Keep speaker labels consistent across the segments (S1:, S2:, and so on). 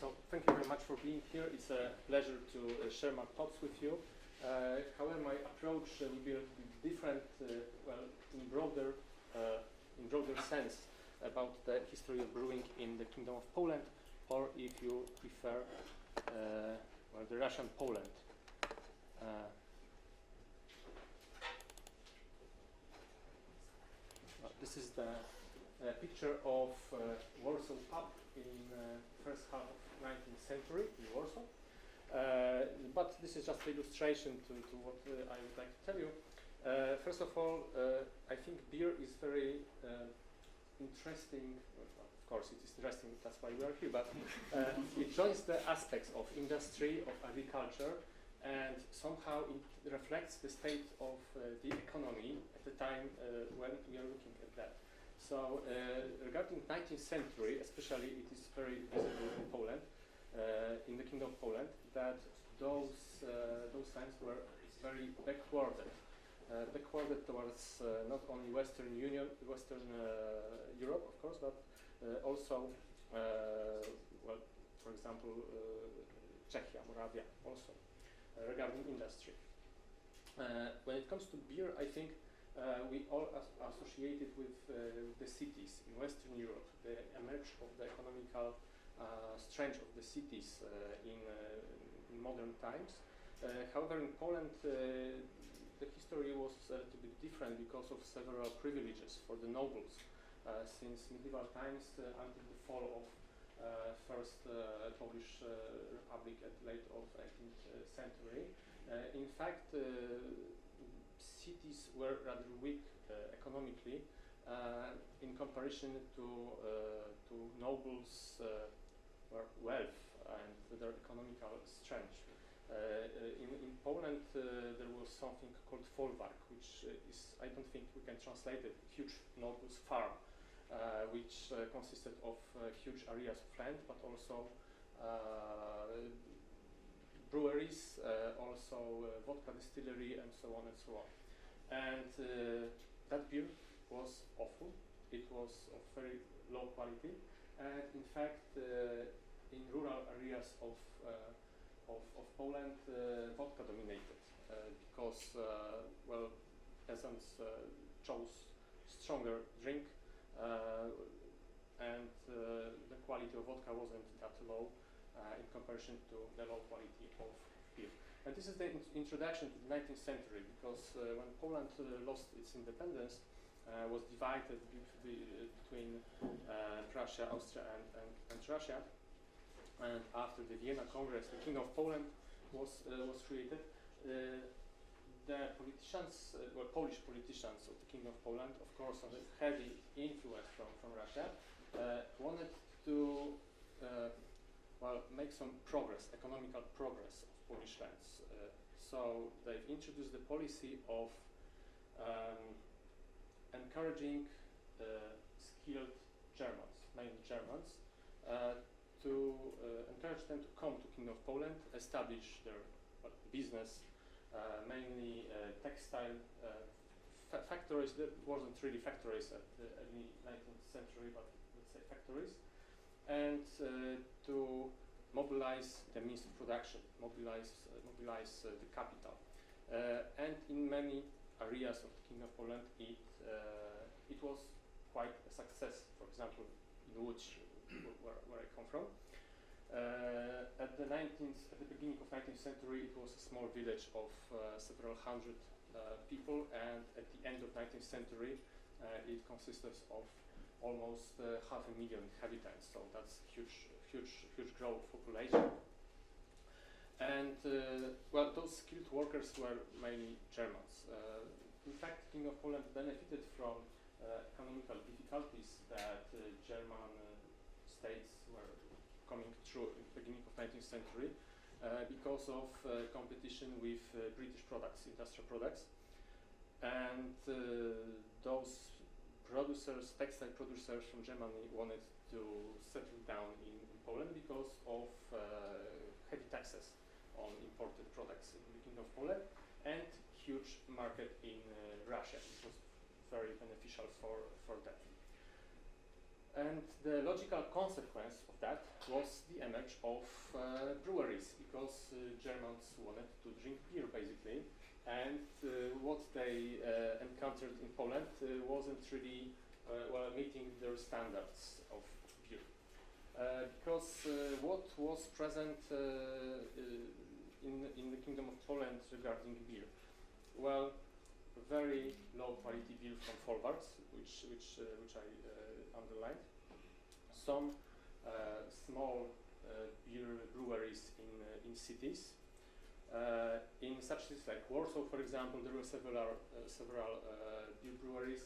S1: So thank you very much for being here. It's a pleasure to share my thoughts with you. However, my approach will be different, well, in broader sense about the history of brewing in the Kingdom of Poland, or if you prefer, well, the Russian Poland. This is the picture of Warsaw pub in first half of 19th century in Warsaw. But this is just an illustration to what I would like to tell you. First of all, I think beer is very interesting. Well, of course, it is interesting, that's why we are here, but it joins the aspects of industry, of agriculture, and somehow it reflects the state of the economy at the time when we are looking at that. So regarding 19th century, especially, it is very visible in Poland, in the Kingdom of Poland, that those times were very backwarded. Backwarded towards not only Western Europe, of course, but also, well, for example, Czechia, Moravia, also regarding industry. When it comes to beer, I think we all associate it with the cities in Western Europe, the emergence of the economical strength of the cities in modern times. However, in Poland, the history was a little bit different because of several privileges for the nobles since medieval times until the fall of first Polish Republic at late of 18th century. In fact, cities were rather weak economically in comparison to nobles' wealth and their economical strength. In Poland, there was something called folwark, which is, I don't think we can translate it, huge nobles' farm, which consisted of huge areas of land, but also breweries, also vodka distillery, and so on and so on. And that beer was awful. It was of very low quality, and in fact, in rural areas of Poland, vodka dominated because, well, peasants chose stronger drink, and the quality of vodka wasn't that low in comparison to the low quality of beer. And this is the introduction to the 19th century, because when Poland lost its independence, was divided between Prussia, Austria, and Russia. And after the Vienna Congress, the Kingdom of Poland was created. The politicians, well, Polish politicians of the Kingdom of Poland, of course, under heavy influence from Russia, wanted to well, make some progress, economical progress of Polish lands. So they've introduced the policy of encouraging skilled Germans, mainly Germans, to encourage them to come to Kingdom of Poland, establish their business, mainly textile factories. There wasn't really factories at the early 19th century, but let's say factories, and to mobilize the means of production, mobilize the capital. And in many areas of the Kingdom of Poland, it was quite a success. For example, in Łódź, where I come from, at the beginning of 19th century, it was a small village of several hundred people, and at the end of 19th century, it consisted of almost 500,000 inhabitants. So that's huge growth of population. And well, those skilled workers were mainly Germans. In fact, Kingdom of Poland benefited from economical difficulties that German states were coming through in the beginning of 19th century because of competition with British products, industrial products. And those producers, textile producers from Germany, wanted to settle down in Poland because of heavy taxes on imported products in the Kingdom of Poland and huge market in Russia, which was very beneficial for them. And the logical consequence of that was the image of breweries, because Germans wanted to drink beer basically, and what they encountered in Poland wasn't really well meeting their standards of beer. Because what was present in the Kingdom of Poland regarding beer? Well, very low quality beer from Folwarks, which I underlined. Some small beer breweries in cities. In such cities like Warsaw, for example, there were several beer breweries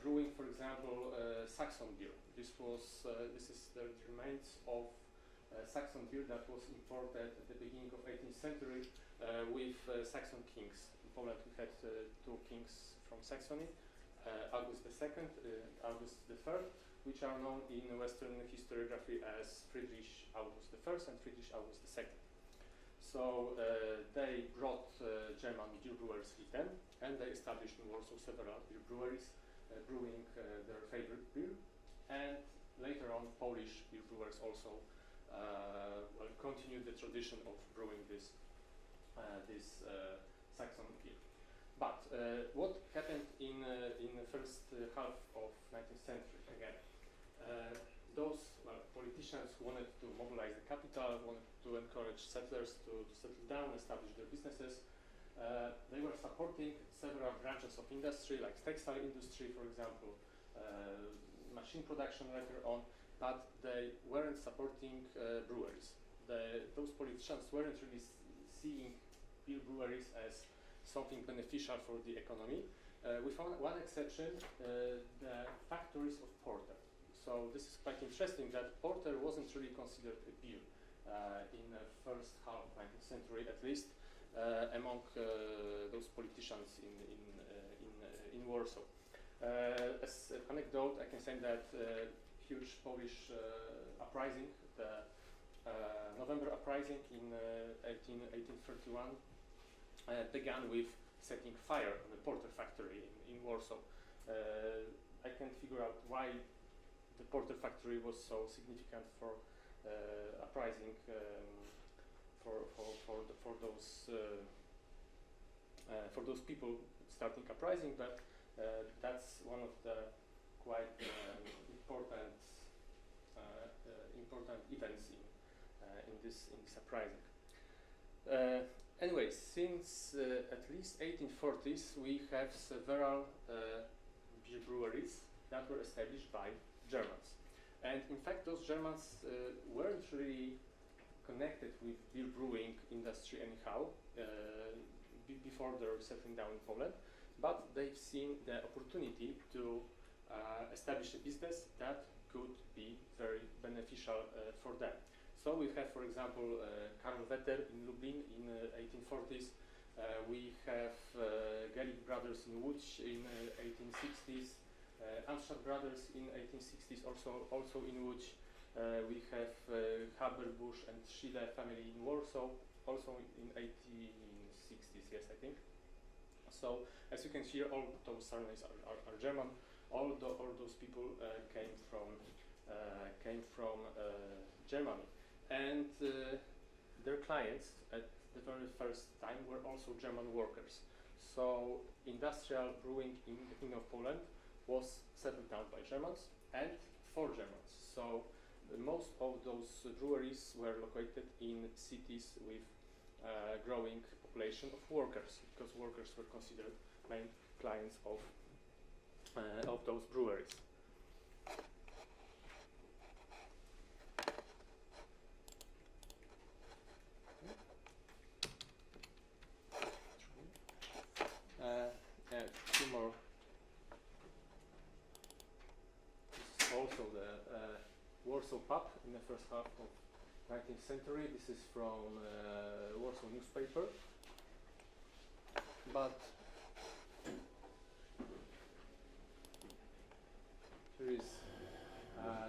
S1: brewing, for example, Saxon beer. This is the remains of Saxon beer that was imported at the beginning of 18th century with Saxon kings. In Poland, we had two kings from Saxony, August II and August III, which are known in Western historiography as Friedrich August I and Friedrich August II. So they brought German beer brewers with them, and they established in Warsaw several beer breweries, brewing their favorite beer. And later on, Polish beer brewers also continued the tradition of brewing this Saxon beer. But what happened in the first half of 19th century again? Those politicians who wanted to mobilize the capital, wanted to encourage settlers to settle down, establish their businesses. They were supporting several branches of industry, like textile industry, for example, machine production later on, but they weren't supporting breweries. Those politicians weren't really seeing beer breweries as something beneficial for the economy, with one exception, the factories of porter. So this is quite interesting that porter wasn't really considered a beer in the first half of 19th century, at least among those politicians in Warsaw. As an anecdote, I can say that huge Polish uprising, the November uprising in 1831, began with setting fire on the porter factory in Warsaw. I can figure out why the porter factory was so significant for uprising for those people starting uprising, but that's one of the quite important events in this uprising. Anyway, since at least 1840s, we have several beer breweries that were established by Germans. And in fact, those Germans weren't really connected with beer brewing industry anyhow before their settling down in Poland, but they've seen the opportunity to establish a business that could be very beneficial for them. So we have, for example, Karl Vetter in Lublin in 1840s. We have Gerlich brothers in Łódź in 1860s. Amstrad brothers in 1860s, also in Łódź. We have Haberbusch and Schiele family in Warsaw, also in 1860s, yes, I think. So, as you can see, all those surnames are German. All those people came from Germany, and their clients at the very first time were also German workers. So, industrial brewing in the Kingdom of Poland was settled down by Germans and for Germans. So most of those breweries were located in cities with growing population of workers, because workers were considered main clients of those breweries. Two more. Also the Warsaw pub in the first half of 19th century. This is from Warsaw newspaper. But here is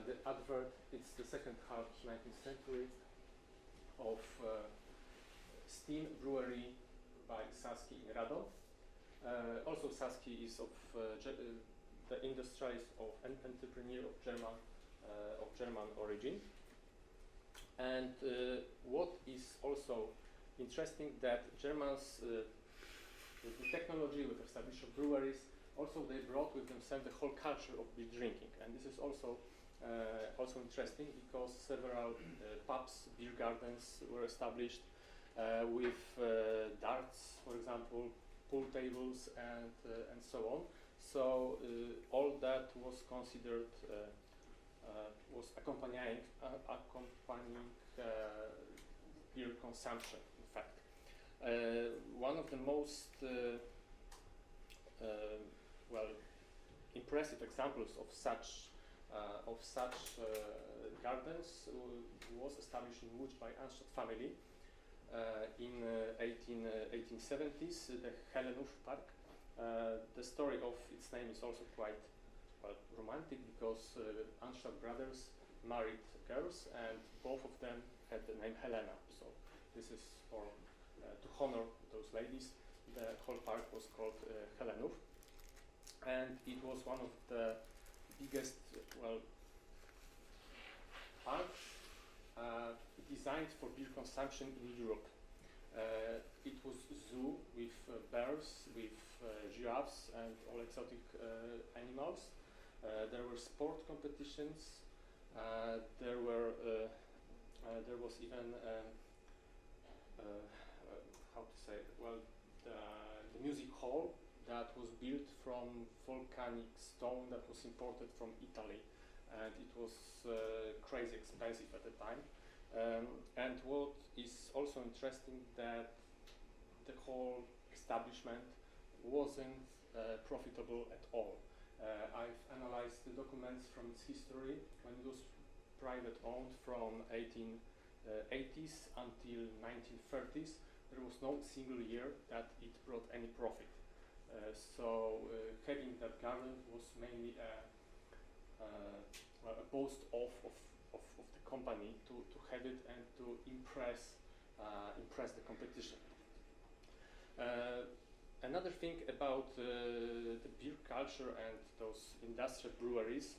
S1: the advert. It's the second half 19th century of steam brewery by Saski in Radom. Also Saski is of the industrialist of an entrepreneur of German origin. And what is also interesting that Germans, with the technology, with establishment of breweries, also they brought with themselves the whole culture of beer drinking, and this is also interesting because several pubs, beer gardens were established with darts, for example, pool tables, and so on. So all that was considered was accompanying beer consumption. In fact, one of the most impressive examples of such gardens was established in Łódź by Anschutz family in 1870s, the Helenów Park. The story of its name is also quite romantic because Anschutz brothers married girls and both of them had the name Helena. So this is for to honor those ladies. The whole park was called Helenów, and it was one of the biggest parks designed for beer consumption in Europe. It was a zoo with bears, with giraffes and all exotic animals. There were sport competitions. There was even the music hall that was built from volcanic stone that was imported from Italy, and it was crazy expensive at the time. And what is also interesting that the whole establishment wasn't profitable at all. I've analyzed the documents from its history when it was private owned from 1880s until 1930s. There was no single year that it brought any profit. So having that garden was mainly a boast of the company to have it and to impress the competition. Another thing about the beer culture and those industrial breweries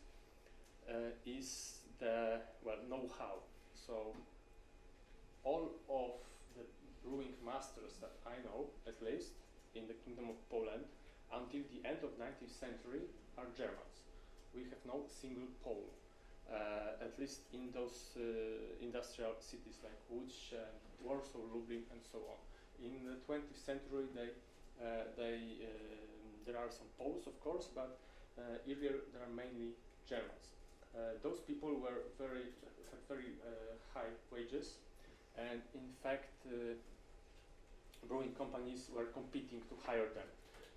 S1: is the know-how. So all of the brewing masters that I know, at least in the Kingdom of Poland, until the end of 19th century, are Germans. We have no single Pole, at least in those industrial cities like Łódź, Warsaw, Lublin, and so on. In the 20th century, there are some Poles, of course, but earlier there are mainly Germans. Those people had very high wages, and in fact, brewing companies were competing to hire them.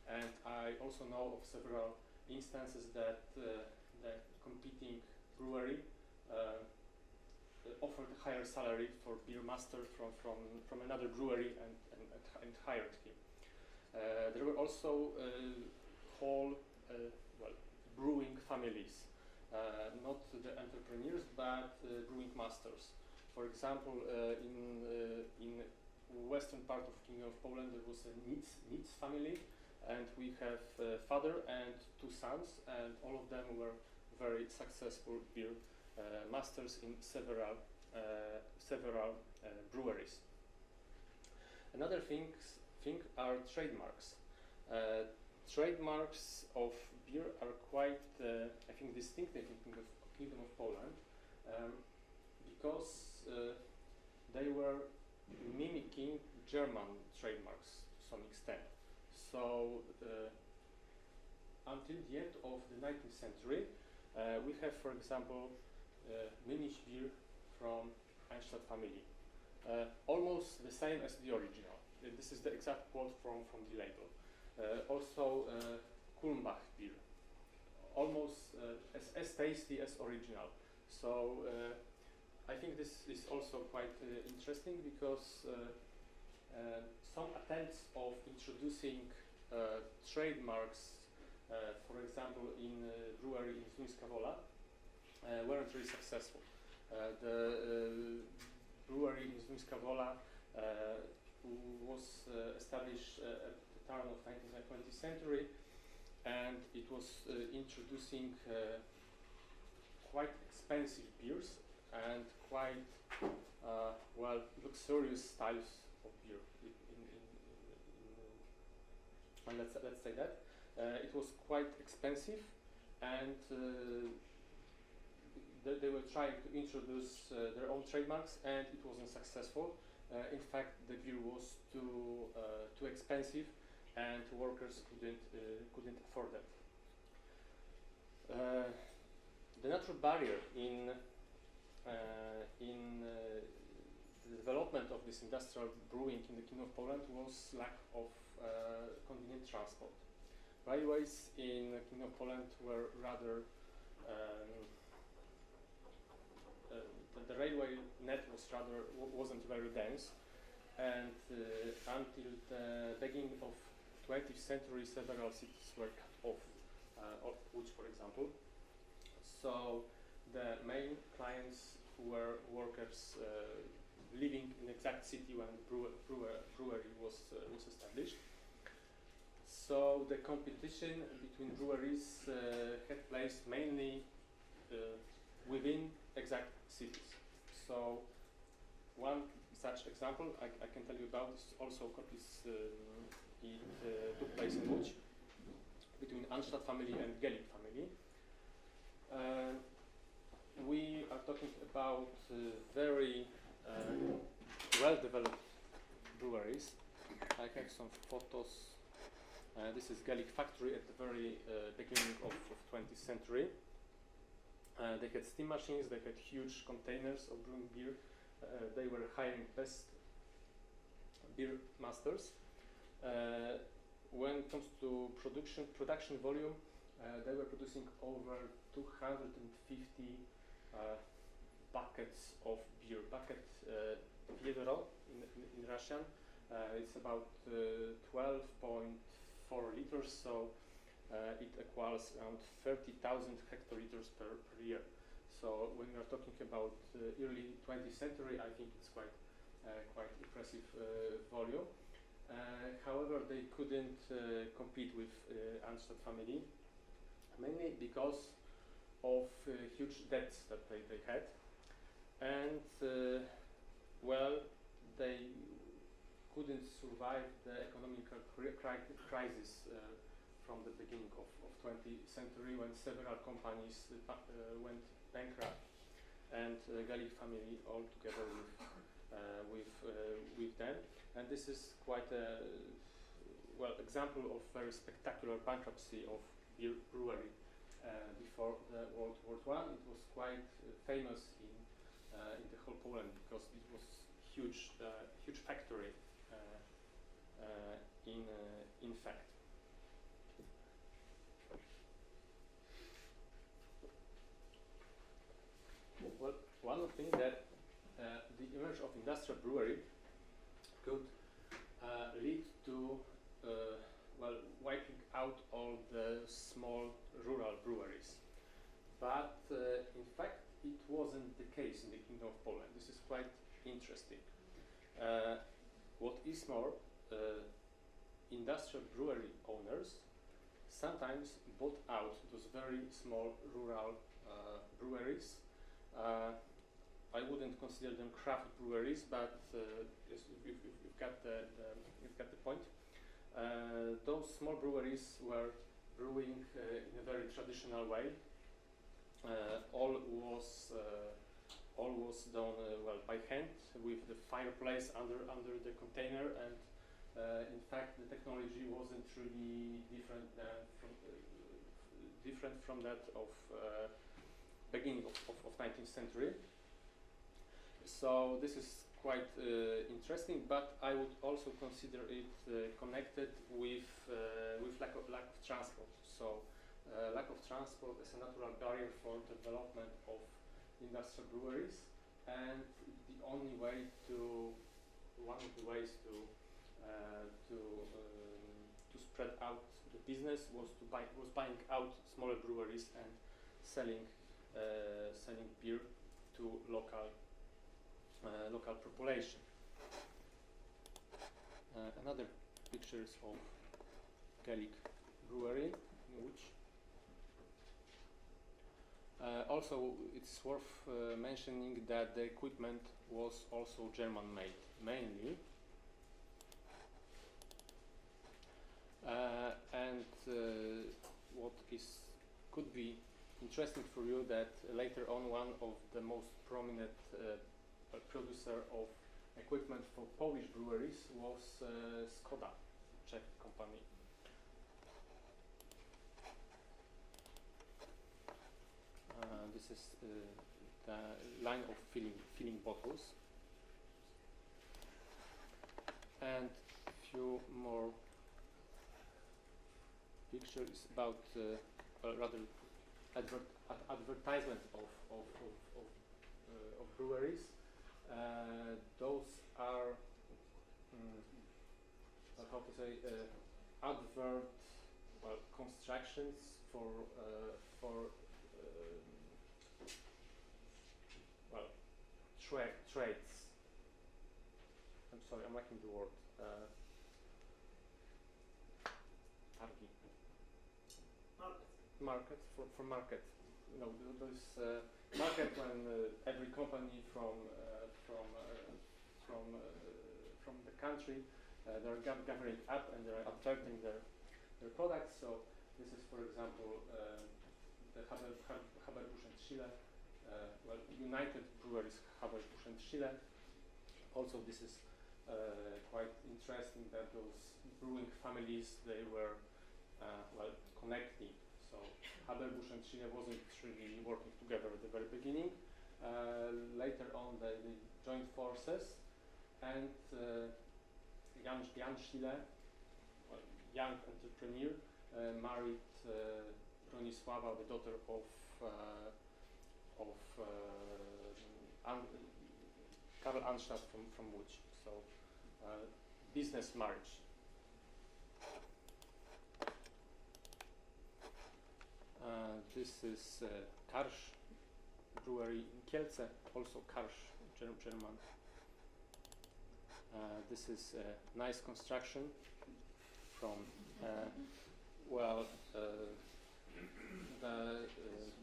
S1: And I also know of several instances that the competing brewery offered a higher salary for beer master from another brewery and hired him. There were also whole brewing families, not the entrepreneurs but brewing masters. For example, in western part of Kingdom of Poland there was a Nic family, and we have father and two sons, and all of them were very successful beer masters in several breweries. Another thing are trademarks. Trademarks of beer are quite, I think, distinctive in the Kingdom of Poland because they were mimicking German trademarks to some extent. So until the end of the 19th century, we have, for example, Münich beer from Anschutz family, almost the same as the original. This is the exact quote from the label. Also, Kulmbach beer, almost as tasty as original. So I think this is also quite interesting because some attempts of introducing trademarks, for example, in brewery in Zduńska Wola, weren't really successful. The brewery in Zduńska Wola was established at the turn of 19th and 20th century, and it was introducing quite expensive beers and quite well luxurious styles of beer. Let's say that it was quite expensive, and they were trying to introduce their own trademarks, and it wasn't successful. In fact, the beer was too expensive, and workers couldn't afford it. The natural barrier in the development of this industrial brewing in the Kingdom of Poland was lack of convenient transport. Railways in the Kingdom of Poland were rather the railway net wasn't very dense, and until the beginning of 20th century, several cities were cut off, of which, for example. So the main clients who were workers living in the exact city when the brewery was established. So the competition between breweries had place mainly within exact cities. So one such example I can tell you about is also it took place in Łódź between Anstadt family and Gelik family. We are talking about very well-developed breweries. I have some photos. This is Gelik factory at the very beginning of 20th century. They had steam machines, they had huge containers of brewing beer. They were hiring best beer masters. When it comes to production volume, they were producing over 250 buckets of beer. Bucket wiadro in Russian. It's about 12.4 liters, so it equals around 30,000 hectoliters per year. So when we are talking about early 20th century, I think it's quite impressive volume. However, they couldn't compete with Anstadt family, mainly because of huge debts that they had, and they couldn't survive the economic crisis from the beginning of 20th century, when several companies went bankrupt, and Gelik family all together with them. And this is quite a example of very spectacular bankruptcy of beer brewery. Before the World War I, it was quite famous in the whole Poland because it was huge factory. In fact. Well, one thing that the image of industrial brewery could lead to wiping out all the small rural breweries. But in fact, it wasn't the case in the Kingdom of Poland. This is quite interesting. What is more, industrial brewery owners sometimes bought out those very small rural breweries. I wouldn't consider them craft breweries, but you've got the point. Those small breweries were brewing in a very traditional way. All was done by hand with the fireplace under the container, and in fact the technology wasn't really different from that of beginning of 19th century. So this is quite interesting, but I would also consider it connected with lack of transport. So lack of transport is a natural barrier for development of industrial breweries, and one of the ways to spread out the business was buying out smaller breweries and selling beer to local population. Another pictures of Gelik brewery in Łódź. Also, it's worth mentioning that the equipment was also German-made, mainly. And what could be interesting for you that later on one of the most prominent producer of equipment for Polish breweries was Skoda, Czech company. This is the line of filling bottles, and few more pictures about rather advertisement of breweries. Those are how to say advert constructions for trades. I'm sorry, I'm lacking the word. Targi. Market for market. You know, there's market when every company from the country they're gathering up and they're advertising their products. So this is, for example, the Haberbusch and Schiller. United Breweries Haberbusch and Schiller. Also, this is quite interesting that those brewing families they were connecting. So Haberbusch and Schiller wasn't really working together at the very beginning. Later on, they joined forces, and Jan Schiller, young entrepreneur, married Bronisława, the daughter of Karl Anstadt from Łódź. So business marriage. This is Karsch brewery in Kielce, also Karsch, German. This is a nice construction from the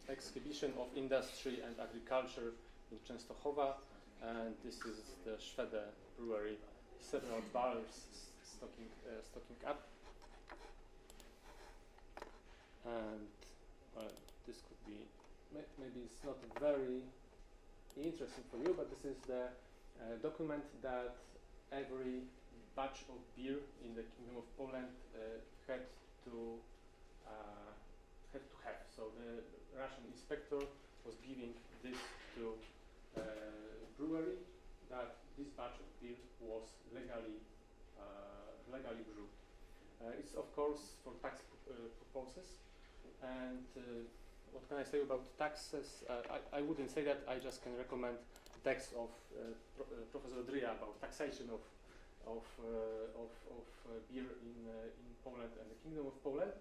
S1: exhibition of industry and agriculture in Częstochowa, and this is the Schwede brewery, several barrels stocking up, and this could be maybe it's not very interesting for you, but this is the document that every batch of beer in the Kingdom of Poland had to have. So the Russian inspector was giving this to brewery that this batch of beer was legally brewed. It's of course for tax purposes. And what can I say about taxes? I wouldn't say that. I just can recommend text of Professor Dryja about taxation of beer in Poland and the Kingdom of Poland.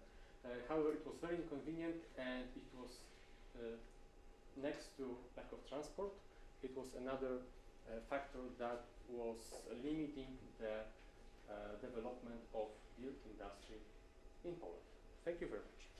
S1: However, it was very inconvenient, and it was next to lack of transport. It was another factor that was limiting the development of beer industry in Poland. Thank you very much.